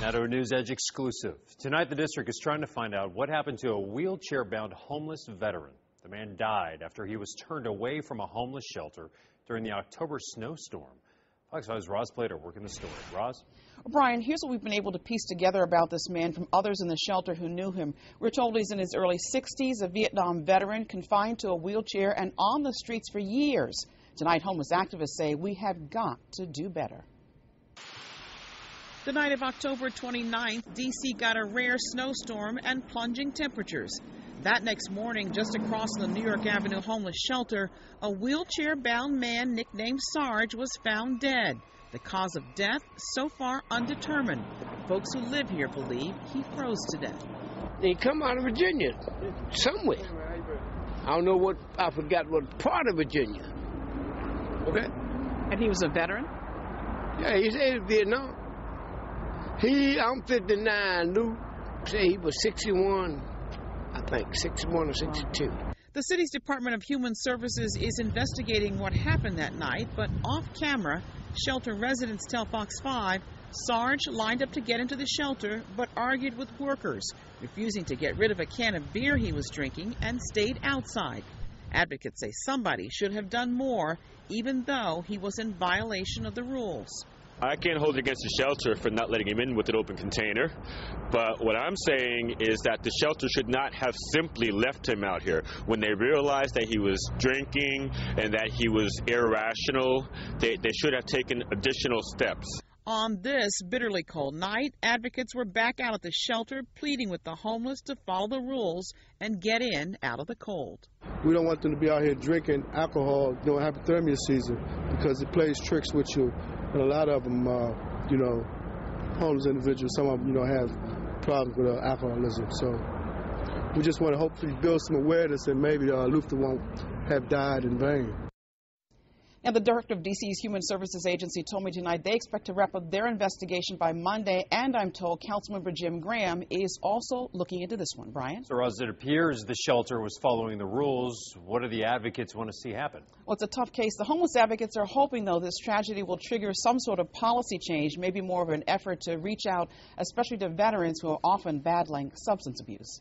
Now to a News Edge exclusive. Tonight, the district is trying to find out what happened to a wheelchair-bound homeless veteran. The man died after he was turned away from a homeless shelter during the October snowstorm. Fox 5's Roz Plater working the story. Roz? Brian, here's what we've been able to piece together about this man from others in the shelter who knew him. We're told he's in his early 60s, a Vietnam veteran confined to a wheelchair and on the streets for years. Tonight, homeless activists say we have got to do better. The night of October 29th, D.C. got a rare snowstorm and plunging temperatures. That next morning, just across the New York Avenue homeless shelter, a wheelchair-bound man nicknamed Sarge was found dead. The cause of death, so far undetermined. Folks who live here believe he froze to death. They come out of Virginia, somewhere. I don't know what, I forgot what part of Virginia. Okay? And he was a veteran? Yeah, he's in Vietnam. I'm 59, Lou. Say he was 61, I think, 61 or 62. The city's Department of Human Services is investigating what happened that night, but off camera, shelter residents tell Fox 5 Sarge lined up to get into the shelter, but argued with workers, refusing to get rid of a can of beer he was drinking and stayed outside. Advocates say somebody should have done more, even though he was in violation of the rules. I can't hold it against the shelter for not letting him in with an open container, but what I'm saying is that the shelter should not have simply left him out here. When they realized that he was drinking and that he was irrational, they should have taken additional steps. On this bitterly cold night, advocates were back out at the shelter pleading with the homeless to follow the rules and get in out of the cold. We don't want them to be out here drinking alcohol during hypothermia season because it plays tricks with you. And a lot of them, homeless individuals, some of them, have problems with alcoholism. So we just want to hopefully build some awareness and maybe Luther won't have died in vain. Now, the director of D.C.'s Human Services Agency told me tonight they expect to wrap up their investigation by Monday, and I'm told Councilmember Jim Graham is also looking into this one. Brian? So, Roz, it appears the shelter was following the rules. What do the advocates want to see happen? Well, it's a tough case. The homeless advocates are hoping, though, this tragedy will trigger some sort of policy change, maybe more of an effort to reach out, especially to veterans who are often battling substance abuse.